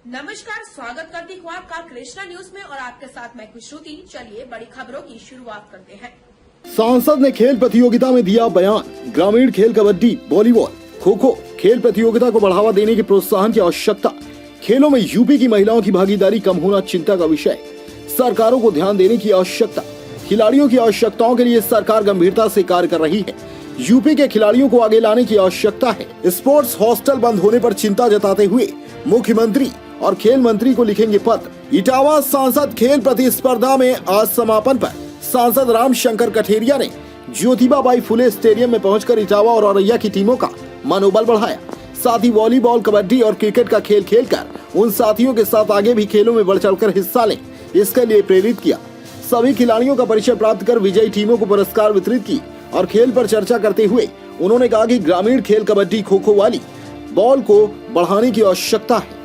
नमस्कार, स्वागत करती हूँ आपका कृष्णा न्यूज में और आपके साथ मैं श्रुति। चलिए बड़ी खबरों की शुरुआत करते हैं। सांसद ने खेल प्रतियोगिता में दिया बयान। ग्रामीण खेल कबड्डी, वॉलीबॉल, खो खो खेल प्रतियोगिता को बढ़ावा देने की प्रोत्साहन की आवश्यकता। खेलों में यूपी की महिलाओं की भागीदारी कम होना चिंता का विषय। सरकारों को ध्यान देने की आवश्यकता। खिलाड़ियों की आवश्यकताओं के लिए सरकार गंभीरता से कार्य कर रही है। यूपी के खिलाड़ियों को आगे लाने की आवश्यकता है। स्पोर्ट्स हॉस्टल बंद होने पर चिंता जताते हुए मुख्यमंत्री और खेल मंत्री को लिखेंगे पत्र। इटावा सांसद खेल प्रतिस्पर्धा में आज समापन पर सांसद रामशंकर कठेरिया ने ज्योतिबा फुले स्टेडियम में पहुंचकर इटावा और औरैया की टीमों का मनोबल बढ़ाया। साथ ही वॉलीबॉल, कबड्डी और क्रिकेट का खेल खेलकर उन साथियों के साथ आगे भी खेलों में बढ़ चढ़कर हिस्सा लें, इसके लिए प्रेरित किया। सभी खिलाड़ियों का परिचय प्राप्त कर विजयी टीमों को पुरस्कार वितरित की और खेल पर चर्चा करते हुए उन्होंने कहा कि ग्रामीण खेल कबड्डी, खो खो वाली बॉल को बढ़ाने की आवश्यकता है।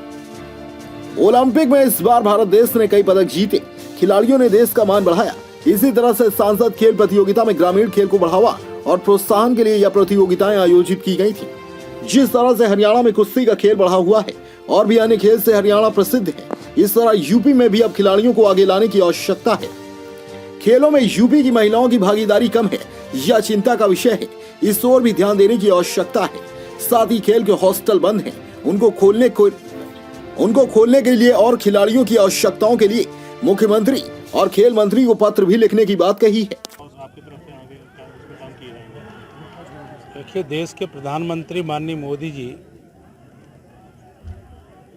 ओलंपिक में इस बार भारत देश ने कई पदक जीते। खिलाड़ियों ने देश का मान बढ़ाया। इसी तरह से सांसद खेल प्रतियोगिता में ग्रामीण खेल को बढ़ावा और प्रोत्साहन के लिए यह प्रतियोगिताएं आयोजित की गई थी। जिस तरह से हरियाणा में कुश्ती का खेल बढ़ा हुआ है और भी अन्य खेल से हरियाणा प्रसिद्ध है, इस तरह यूपी में भी अब खिलाड़ियों को आगे लाने की आवश्यकता है। खेलों में यूपी की महिलाओं की भागीदारी कम है, यह चिंता का विषय है। इस ओर भी ध्यान देने की आवश्यकता है। साथ ही खेल के हॉस्टल बंद हैं, उनको खोलने के लिए और खिलाड़ियों की आवश्यकताओं के लिए मुख्यमंत्री और खेल मंत्री को पत्र भी लिखने की बात कही है। देखिए, देश के प्रधानमंत्री माननीय मोदी जी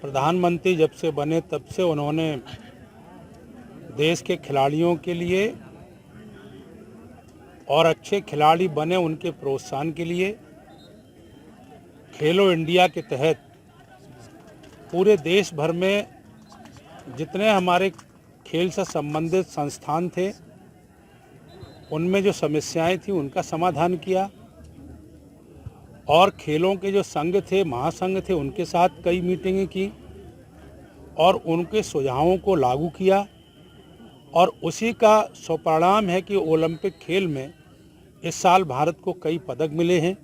प्रधानमंत्री जब से बने तब से उन्होंने देश के खिलाड़ियों के लिए और अच्छे खिलाड़ी बने उनके प्रोत्साहन के लिए खेलो इंडिया के तहत पूरे देश भर में जितने हमारे खेल से संबंधित संस्थान थे उनमें जो समस्याएं थी उनका समाधान किया और खेलों के जो संघ थे, महासंघ थे, उनके साथ कई मीटिंगें की और उनके सुझावों को लागू किया और उसी का स्वपरिणाम है कि ओलंपिक खेल में इस साल भारत को कई पदक मिले हैं।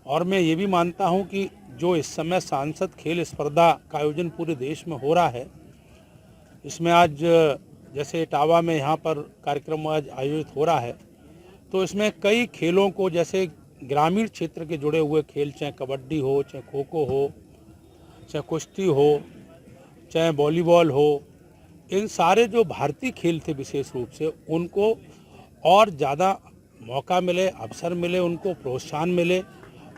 और मैं ये भी मानता हूं कि जो इस समय सांसद खेल स्पर्धा का आयोजन पूरे देश में हो रहा है, इसमें आज जैसे इटावा में यहाँ पर कार्यक्रम आज आयोजित हो रहा है, तो इसमें कई खेलों को, जैसे ग्रामीण क्षेत्र के जुड़े हुए खेल, चाहे कबड्डी हो, चाहे खो खो हो, चाहे कुश्ती हो, चाहे वॉलीबॉल हो, इन सारे जो भारतीय खेल थे विशेष रूप से, उनको और ज़्यादा मौका मिले, अवसर मिले, उनको प्रोत्साहन मिले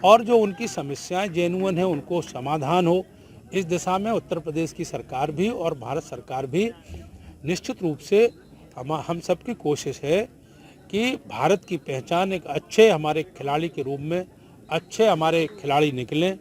और जो उनकी समस्याएं जेन्युइन हैं उनको समाधान हो। इस दिशा में उत्तर प्रदेश की सरकार भी और भारत सरकार भी निश्चित रूप से हम सबकी कोशिश है कि भारत की पहचान एक अच्छे हमारे खिलाड़ी के रूप में अच्छे हमारे खिलाड़ी निकलें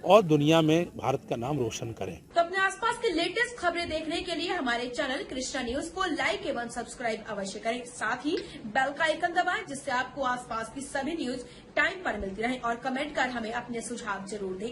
और दुनिया में भारत का नाम रोशन करें। तो अपने आसपास के लेटेस्ट खबरें देखने के लिए हमारे चैनल कृष्णा न्यूज को लाइक एवं सब्सक्राइब अवश्य करें। साथ ही बेल का आइकन दबाएं जिससे आपको आसपास की सभी न्यूज टाइम पर मिलती रहे और कमेंट कर हमें अपने सुझाव जरूर दें।